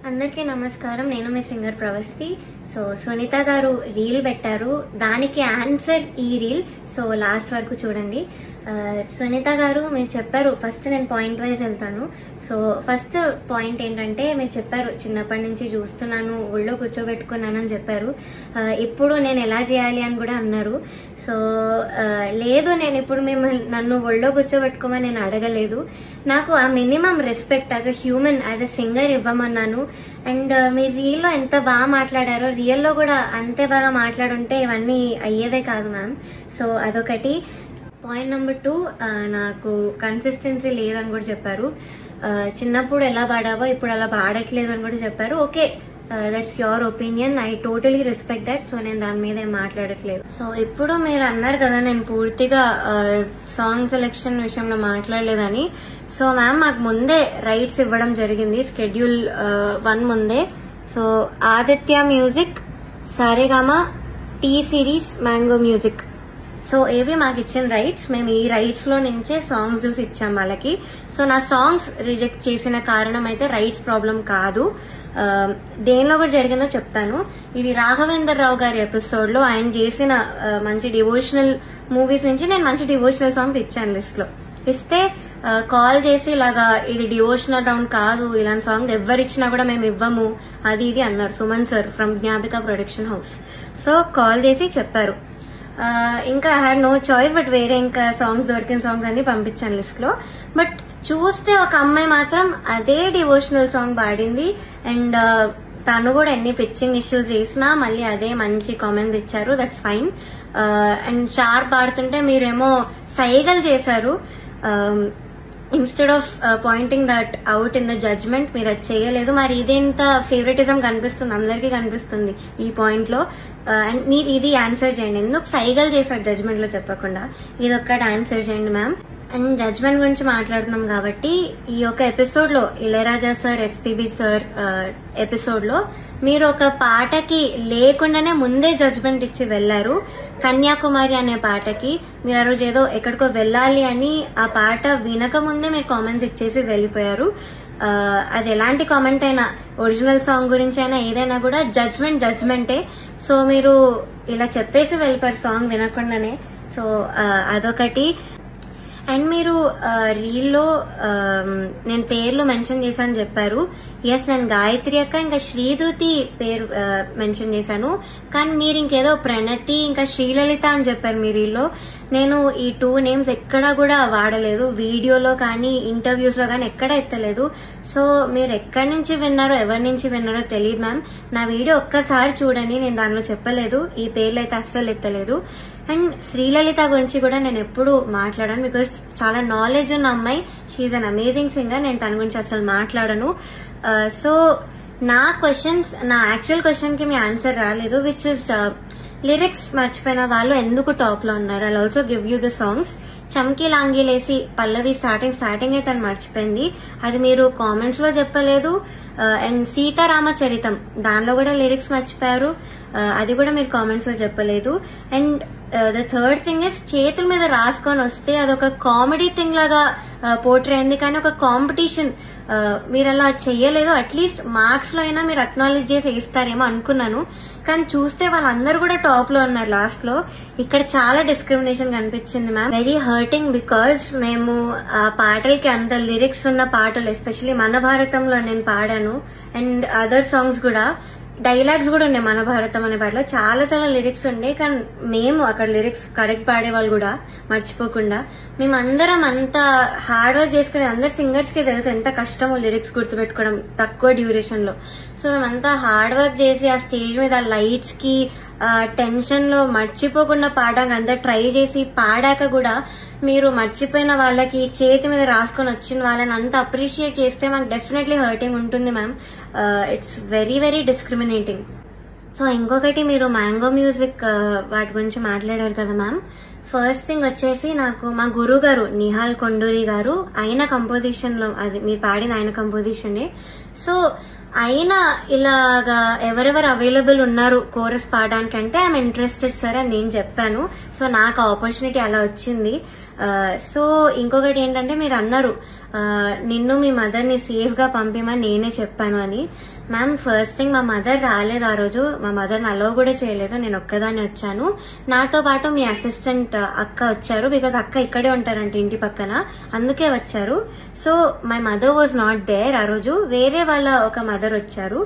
అందరికీ నమస్కారం. నేను మీ సింగర్ ప్రవస్తి. సో సునీత గారు రీల్ పెట్టారు, దానికి ఆన్సర్ ఈ రీల్. సో లాస్ట్ వరకు చూడండి. సునీత గారు మీరు చెప్పారు, ఫస్ట్ నేను పాయింట్ వైజ్ వెళ్తాను. సో ఫస్ట్ పాయింట్ ఏంటంటే, మీరు చెప్పారు చిన్నప్పటి నుంచి చూస్తున్నాను, ఒళ్ళో కూర్చోబెట్టుకున్నాను అని చెప్పారు. ఇప్పుడు నేను ఎలా చేయాలి అని కూడా అన్నారు. సో లేదు, నేను ఇప్పుడు నన్ను ఒళ్ళో కూర్చోబెట్టుకోమని నేను అడగలేదు. నాకు ఆ minimum respect as a human, as a singer ఇవ్వమన్నాను. అండ్ మీరు రీల్లో ఎంత బాగా మాట్లాడారో, రియల్లో కూడా అంతే బాగా మాట్లాడుంటే ఇవన్నీ అయ్యేదే కాదు మ్యామ్. సో అదొకటి. పాయింట్ నెంబర్ 2, నాకు కన్సిస్టెన్సీ లేదని కూడా చెప్పారు. చిన్నప్పుడు ఎలా పాడావో ఇప్పుడు అలా పాడట్లేదు అని కూడా చెప్పారు. Okay, that's your opinion, I totally respect that. So నేను దాని మీద ఏం మాట్లాడట్లేదు. సో ఇప్పుడు మీరు అన్నారు కదా నేను పూర్తిగా సాంగ్ సెలెక్షన్ విషయంలో మాట్లాడలేదని. సో మ్యామ్, మాకు ముందే రైట్స్ ఇవ్వడం జరిగింది, స్కెడ్యూల్ 1 ముందే. So Aditya music, Saregama, T series, mango music, so ఏవి మాకు ఇచ్చిన రైట్స్. మేము ఈ రైట్స్ లో నుంచే సాంగ్స్ చూసి ఇచ్చాం వాళ్ళకి. సో నా సాంగ్స్ రిజెక్ట్ చేసిన కారణం అయితే రైట్స్ ప్రాబ్లం కాదు. దేనిలో కూడా జరిగిందో చెప్తాను. ఇది రాఘవేందర్ రావు గారి ఎపిసోడ్ లో ఆయన చేసిన మంచి డివోషనల్ మూవీస్ నుంచి నేను మంచి డివోషనల్ సాంగ్స్ ఇచ్చాను లిస్ట్ లో. ఇస్తే కాల్ చేసి ఇలాగా ఇది డివోషనల్ రౌండ్ కాదు, ఇలాంటి సాంగ్ ఎవరిచ్చినా కూడా మేము ఇవ్వము, అది ఇది అన్నారు Suman sir from Gnapika production house. So call చేసి చెప్పారు. ఇంకా I had no choice, but వేరే ఇంకా సాంగ్స్ దొరికిన సాంగ్స్ అన్ని పంపించాను లిస్ట్ లో. బట్ చూస్తే ఒక అమ్మాయి మాత్రం అదే డివోషనల్ సాంగ్ పాడింది. అండ్ తను కూడా ఎన్ని పిచ్చింగ్ ఇష్యూస్ చేసినా మళ్ళీ అదే మంచి కామెంట్స్ ఇచ్చారు, దట్స్ ఫైన్. అండ్ షార్ప్ పాడుతుంటే మీరేమో సైగలు చేశారు. Instead of pointing that out in the judgement, మీరు అది చేయలేదు. మరి ఇదేంత ఫేవరెటిజం కనిపిస్తుంది, అందరికీ కనిపిస్తుంది ఈ పాయింట్ లో. అండ్ మీరు ఇది ఆన్సర్ చేయండి, ఎందుకు సైగలు చేశారు జడ్జ్మెంట్ లో చెప్పకుండా, ఇది ఒక్కటి ఆన్సర్ చేయండి మ్యామ్. అండ్ జడ్జ్మెంట్ గురించి మాట్లాడుతున్నాం కాబట్టి, ఈ యొక్క ఎపిసోడ్ లో Ilaiyaraaja sir, SPB sir episode లో మీరు ఒక పాటకి లేకుండానే ముందే జడ్జ్మెంట్ ఇచ్చి వెళ్లారు. కన్యాకుమారి అనే పాటకి మీరు ఆ రోజు ఏదో ఎక్కడికో వెళ్ళాలి అని ఆ పాట వినక ముందే మీరు కామెంట్స్ ఇచ్చేసి వెళ్లిపోయారు. అది ఎలాంటి కామెంట్ అయినా, ఒరిజినల్ సాంగ్ గురించి అయినా ఏదైనా కూడా జడ్జ్మెంటే. సో మీరు ఇలా చెప్పేసి వెళ్ళిపోయారు సాంగ్ వినకుండానే. సో అదొకటి. అండ్ మీరు రీల్లో నేను పేర్లు మెన్షన్ చేశాను చెప్పారు. ఎస్, నేను గాయత్రి అక్క ఇంకా శ్రీధృతి పేరు మెన్షన్ చేశాను. కానీ మీరు ఇంకేదో ప్రణతి ఇంకా శ్రీలలిత అని చెప్పారు మీ రీల్లో. నేను ఈ 2 నేమ్స్ ఎక్కడా కూడా వాడలేదు, వీడియోలో కానీ ఇంటర్వ్యూస్ లో కానీ ఎక్కడ ఎత్తలేదు. సో మీరు ఎక్కడి నుంచి విన్నారో, ఎవరి నుంచి విన్నారో తెలియదు మ్యామ్. నా వీడియో ఒక్కసారి చూడండి, నేను దానిలో చెప్పలేదు, ఈ పేర్లు అయితే అస్సలు ఎత్తలేదు. అండ్ శ్రీలలిత గురించి కూడా నేను ఎప్పుడు మాట్లాడాను, బికాస్ చాలా నాలెడ్జ్ ఉన్న అమ్మాయి, షీఈ్ అన్ అమేజింగ్ సింగర్. నేను తన గురించి అసలు మాట్లాడను. సో నా క్వశ్చన్స్, నా యాక్చువల్ క్వశ్చన్ కి మీ ఆన్సర్ రాలేదు, విచ్ ఇస్ లిరిక్స్ మర్చిపోయిన వాళ్ళు ఎందుకు టాప్ లో ఉన్నారు. I also give you the songs. Chamki Langeelesi పల్లవి స్టార్టింగ్ అయితే తను మర్చిపోయింది, అది మీరు కామెంట్స్ లో చెప్పలేదు. అండ్ సీతారామచరితం, దానిలో కూడా లిరిక్స్ మర్చిపోయారు, అది కూడా మీరు కామెంట్స్ లో చెప్పలేదు. And the third thing is, చేతుల మీద రాసుకొని వస్తే అదొక కామెడీ థింగ్ లాగా పోర్ట్రే అయింది, కానీ ఒక కాంపిటీషన్ మీరు అలా చెయ్యలేదు. అట్లీస్ట్ మార్క్స్ లో అయినా మీరు అక్నాలెడ్జ్ చేసి ఇస్తారేమో అనుకున్నాను, కానీ చూస్తే వాళ్ళందరూ కూడా టాప్ లో ఉన్నారు లాస్ట్ లో. ఇక్కడ చాలా డిస్క్రిమినేషన్ కనిపించింది మ్యామ్, వెరీ హర్టింగ్. బికాజ్ మేము ఆ పాటలకి అంత లిరిక్స్ ఉన్న పాటలు, ఎస్పెషల్లీ మన భారతంలో నేను పాడాను, అండ్ అదర్ సాంగ్స్ కూడా డైలాగ్స్ కూడా ఉన్నాయి. మన భారతం అనే పాటలో చాలా చాలా లిరిక్స్ ఉండే, కానీ మేము అక్కడ లిరిక్స్ కరెక్ట్ పాడేవాళ్ళు కూడా మర్చిపోకుండా. మేమందరం అంత హార్డ్ వర్క్ చేసుకునే, అందరు సింగర్స్ కి తెలుసు ఎంత కష్టమో లిరిక్స్ గుర్తుపెట్టుకోవడం తక్కువ డ్యూరేషన్ లో. సో మేమంతా హార్డ్ వర్క్ చేసి ఆ స్టేజ్ మీద లైట్స్ కి టెన్షన్ లో మర్చిపోకుండా పాడడానికి అంతా ట్రై చేసి పాడాక కూడా మీరు మర్చిపోయిన వాళ్ళకి, చేతి మీద రాసుకొని వచ్చిన వాళ్ళని అంత అప్రిషియేట్ చేస్తే మాకు డెఫినెట్లీ హర్టింగ్ ఉంటుంది ma'am. It's very very discriminating. So ఇంకొకటి, మీరు మ్యాంగో మ్యూజిక్ వాటి గురించి మాట్లాడారు కదా మ్యామ్. ఫస్ట్ థింగ్ వచ్చేసి, నాకు మా గురువు గారు నిహాల్ కొండూరి గారు, ఆయన కంపోజిషన్ లో, అది మీరు పాడిన ఆయన కంపోజిషనే. సో ఆయన ఇలాగా ఎవరెవరు అవైలబుల్ ఉన్నారు కోరస్ పాడడానికి అంటే ఐఎమ్ ఇంట్రెస్టెడ్ సార్ అని నేను చెప్పాను. సో నాకు ఆపర్చునిటీ అలా వచ్చింది. సో ఇంకొకటి ఏంటంటే మీరు అన్నారు నిన్ను మీ మదర్ని సేఫ్ గా పంపిమని నేనే చెప్పాను అని. మ్యామ్ ఫస్ట్ థింగ్ మా మదర్ రాలేదు ఆ రోజు, మా మదర్ని అలో కూడా చేయలేదు, నేను ఒక్కదాన్ని వచ్చాను. నాతో పాటు మీ అసిస్టెంట్ అక్క వచ్చారు, బికాజ్ అక్క ఇక్కడే ఉంటారంటే ఇంటి పక్కన, అందుకే వచ్చారు. So my mother was not there ఆ రోజు, వేరే వాళ్ళ ఒక మదర్ వచ్చారు.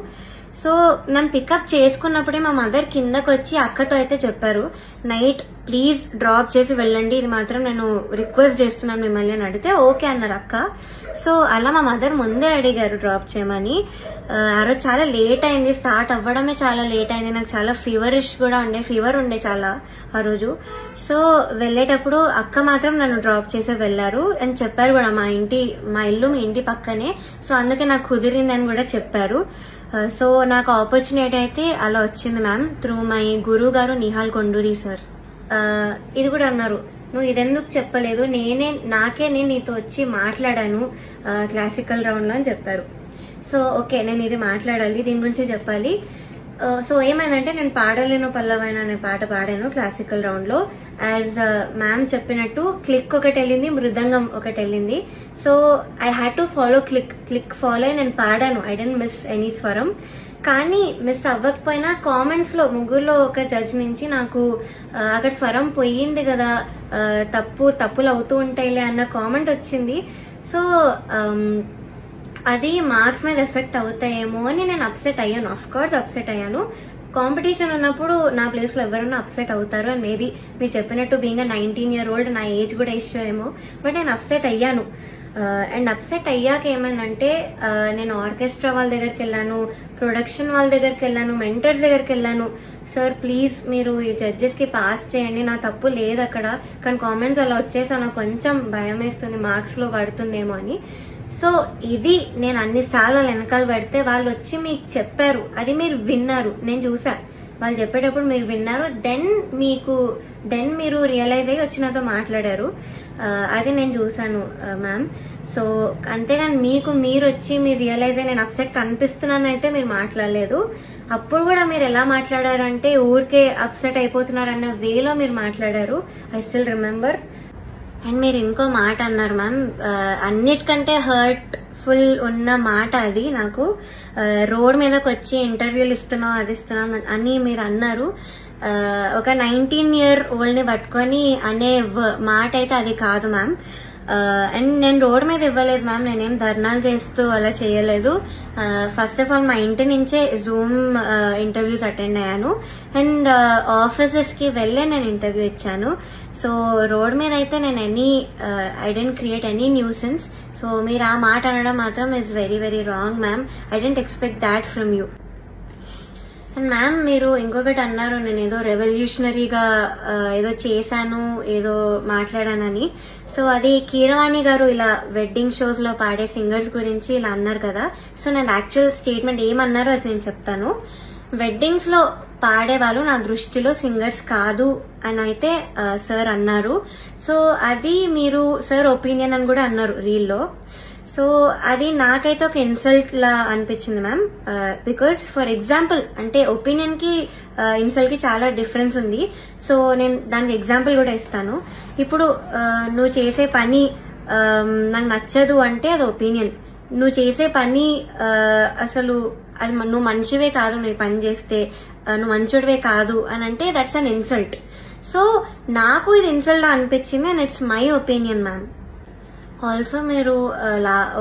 సో నన్ను పికప్ చేసుకున్నప్పుడే మా మదర్ కిందకు వచ్చి అక్కతో అయితే చెప్పారు, నైట్ ప్లీజ్ డ్రాప్ చేసి వెళ్ళండి, ఇది మాత్రం నేను రిక్వెస్ట్ చేస్తున్నాను మిమ్మల్ని అని అడిగితే ఓకే అన్నారు అక్క. సో అలా మా మదర్ ముందే అడిగారు డ్రాప్ చేయమని. ఆ రోజు చాలా లేట్ అయింది, స్టార్ట్ అవ్వడమే చాలా లేట్ అయింది, నాకు చాలా ఫీవరిష్ కూడా ఫీవర్ ఉండే చాలా ఆ రోజు. సో వెళ్లేటప్పుడు అక్క మాత్రం నన్ను డ్రాప్ చేసి వెళ్లారు అని చెప్పారు కూడా, మా ఇల్లు మీ ఇంటి పక్కనే, సో అందుకే నాకు కుదిరిందని కూడా చెప్పారు. సో నాకు ఆపర్చునిటీ అయితే అలా వచ్చింది మ్యామ్, త్రూ మై గురువు గారు నిహాల్ కొండూరి సార్. ఇది కూడా అన్నారు, నువ్వు ఇదెందుకు చెప్పలేదు, నాకే నేను నీతో వచ్చి మాట్లాడాను క్లాసికల్ రౌండ్ లో అని చెప్పారు. సో ఓకే నేను ఇది మాట్లాడాలి, దీని గురించి చెప్పాలి. సో ఏమైందంటే నేను పాడలేను పల్లవైన అనే పాట పాడాను క్లాసికల్ రౌండ్ లో. యాజ్ మ్యామ్ చెప్పినట్టు క్లిక్ ఒకటి వెళ్ళింది, మృదంగం ఒకటి వెళ్ళింది. So I had to follow click follow అయి నేను పాడాను, ఐ డెంట్ మిస్ ఎనీ స్వరం. కానీ మిస్ అవ్వకపోయినా కామెంట్స్ లో ముగ్గురులో ఒక జడ్జ్ నుంచి నాకు అక్కడ స్వరం పోయింది కదా, తప్పులు అవుతూ ఉంటాయిలే అన్న కామెంట్ వచ్చింది. సో అది మార్క్స్ మీద ఎఫెక్ట్ అవుతాయేమో అని నేను అప్సెట్ అయ్యాను. ఆఫ్ కోర్స్ అప్సెట్ అయ్యాను, కాంపిటీషన్ ఉన్నప్పుడు నా ప్లేస్ లో ఎవరైనా అప్సెట్ అవుతారు అని మేబీ మీరు చెప్పినట్టు బీయింగ్ 19 year old నా ఏజ్ కూడా ఇష్యూ ఏమో, బట్ నేను అప్సెట్ అయ్యాను. అండ్ అప్సెట్ అయ్యాక ఏమైందంటే నేను ఆర్కెస్ట్రా వాళ్ళ దగ్గరికి వెళ్ళాను, ప్రొడక్షన్ వాళ్ళ దగ్గరికి వెళ్ళాను, మెంటర్స్ దగ్గరికి వెళ్ళాను. సార్ ప్లీజ్ మీరు ఈ జడ్జెస్ కి పాస్ చేయండి, నా తప్పు లేదు అక్కడ, కానీ కామెంట్స్ అలా వచ్చేసా నాకు కొంచెం భయం వేస్తుంది మార్క్స్ లో పడుతుందేమో అని. సో ఇది నేను అన్నిసార్లు వెనకాల పెడితే వాళ్ళు వచ్చి మీకు చెప్పారు, అది మీరు విన్నారు, నేను చూసా వాళ్ళు చెప్పేటప్పుడు మీరు విన్నారు, దెన్ మీరు రియలైజ్ అయ్యి వచ్చి నాతో మాట్లాడారు, అది నేను చూసాను మ్యామ్. సో అంతేగాని మీరు వచ్చి మీరు రియలైజ్ అయ్యి నేను అప్సెట్ కనిపిస్తున్నాను అయితే మీరు మాట్లాడలేదు. అప్పుడు కూడా మీరు ఎలా మాట్లాడారంటే ఊరికే అప్సెట్ అయిపోతున్నారన్న వేలో మీరు మాట్లాడారు, ఐ స్టిల్ రిమెంబర్. అండ్ మీరు ఇంకో మాట అన్నారు మ్యామ్, అన్నిటికంటే హర్ట్ ఫుల్ ఉన్న మాట అది నాకు, రోడ్ మీదకి వచ్చి ఇంటర్వ్యూలు ఇస్తున్నావు అది ఇస్తున్నావు అని మీరు అన్నారు. ఒక 19 year old ని పట్టుకొని అనే మాట అయితే అది కాదు మ్యామ్. అండ్ నేను రోడ్ మీద ఇవ్వలేదు మ్యామ్, నేనేం ధర్నాలు చేస్తూ అలా చేయలేదు. ఫస్ట్ ఆఫ్ ఆల్ మా ఇంటి నుంచే జూమ్ ఇంటర్వ్యూస్ అటెండ్ అయ్యాను, అండ్ ఆఫీసెస్ కి వెళ్ళే నేను ఇంటర్వ్యూ ఇచ్చాను. సో రోడ్ మీద అయితే నేను I didn't create any nuisance. So మీరు ఆ మాట అనడం మాత్రం is very very wrong ma'am, I didn't expect that from you. And ma'am మీరు ఇంకొకటి అన్నారు, నేను ఏదో రెవల్యూషనరీగా ఏదో చేశాను, ఏదో మాట్లాడానని. సో అది కీరవాణి గారు ఇలా వెడ్డింగ్ షోస్ లో పాడే సింగర్స్ గురించి ఇలా అన్నారు కదా. సో నేను యాక్చువల్ స్టేట్మెంట్ ఏమన్నారో అది నేను చెప్తాను. వెడ్డింగ్స్ లో పాడే వాళ్ళు నా దృష్టిలో సింగర్స్ కాదు అని అయితే సార్ అన్నారు. సో అది మీరు సార్ ఒపీనియన్ అని కూడా అన్నారు రీల్లో. సో అది నాకైతే ఒక ఇన్సల్ట్ లా అనిపించింది మ్యామ్, బికాస్ ఫర్ ఎగ్జాంపుల్ అంటే ఒపీనియన్ కి ఇన్సల్ట్ కి చాలా డిఫరెన్స్ ఉంది. సో నేను దానికి ఎగ్జాంపుల్ కూడా ఇస్తాను. ఇప్పుడు నువ్వు చేసే పని నాకు నచ్చదు అంటే అది ఒపీనియన్, నువ్వు చేసే పని అసలు అది నువ్వు మనిషివే కాదు, నువ్వు పని చేస్తే నువ్వు మంచోడివే కాదు అని అంటే దట్స్ అన్ ఇన్సల్ట్. సో నాకు ఇది ఇన్సల్ట్ అనిపించింది and it's my opinion ma'am. Also మీరు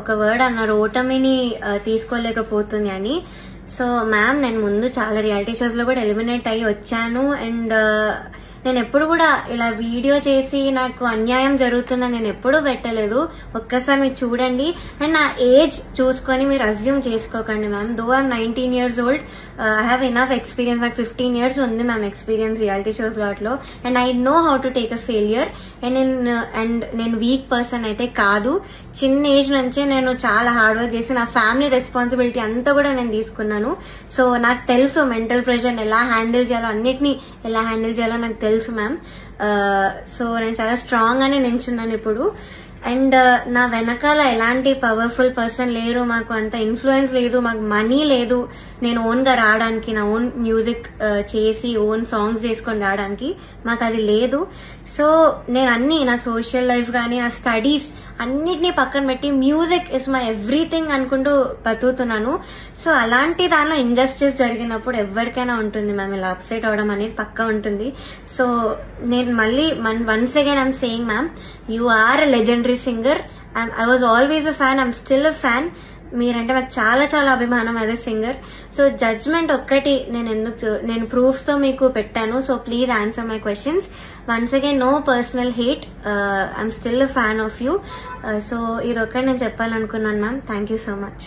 ఒక వర్డ్ అన్నారు, ఓటమిని తీసుకోలేకపోతుంది అని. సో మ్యామ్ నేను ముందు చాలా రియాలిటీ షోస్ లో కూడా ఎలిమినేట్ అయ్యి వచ్చాను, అండ్ నేను ఎప్పుడు కూడా ఇలా వీడియో చేసి నాకు అన్యాయం జరుగుతుందని నేను ఎప్పుడూ పెట్టలేదు. ఒక్కసారి మీరు చూడండి, అండ్ నా ఏజ్ చూసుకొని మీరు అజ్యూమ్ చేసుకోకండి ma'am. Though I'm 19 years old, I have enough experience. నాకు 15 years ఉంది మ్యామ్ ఎక్స్పీరియన్స్ రియాలిటీ షోస్ లో, and I know how to take a failure. And నేను వీక్ పర్సన్ అయితే కాదు. చిన్న ఏజ్ నుంచే నేను చాలా హార్డ్ వర్క్ చేసి నా ఫ్యామిలీ రెస్పాన్సిబిలిటీ అంతా కూడా నేను తీసుకున్నాను. సో నాకు తెలుసు మెంటల్ ప్రెషర్ ఎలా హ్యాండిల్ చేయాలో, అన్నిటినీ ఎలా హ్యాండిల్ చేయాలో నాకు తెలుసు మ్యామ్. సో నేను చాలా స్ట్రాంగ్ గానే నించున్నాను ఇప్పుడు. అండ్ నా వెనకాల ఎలాంటి పవర్ఫుల్ పర్సన్ లేరు, మాకు అంత ఇన్ఫ్లుయెన్స్ లేదు, మాకు మనీ లేదు నేను ఓన్ గా రావడానికి, నా ఓన్ మ్యూజిక్ చేసి ఓన్ సాంగ్స్ చేసుకొని రావడానికి మాకు అది లేదు. సో నేను అన్ని నా సోషల్ లైఫ్ కానీ నా స్టడీస్ అన్నిటినీ పక్కన పెట్టి మ్యూజిక్ ఇస్ మై ఎవ్రీథింగ్ అనుకుంటూ బతుకుతున్నాను. సో అలాంటి దానిలో ఇంజస్టిస్ జరిగినప్పుడు ఎవరికైనా ఉంటుంది మ్యామ్, ఇలా అప్సెట్ అవడం అనేది పక్కా ఉంటుంది. సో నేను మళ్ళీ once again I'm saying ma'am, you are a legendary singer. I was always a fan, I'm still a fan. మీరంటే నాకు చాలా చాలా అభిమానం as a singer. So judgement ఒక్కటి నేను ప్రూఫ్స్ తో మీకు పెట్టాను. So please answer my questions. Once again no personal hate, I'm still a fan of you. So ఇదొక్కటి నేను చెప్పాలనుకున్నాను ma'am. Thank you so much.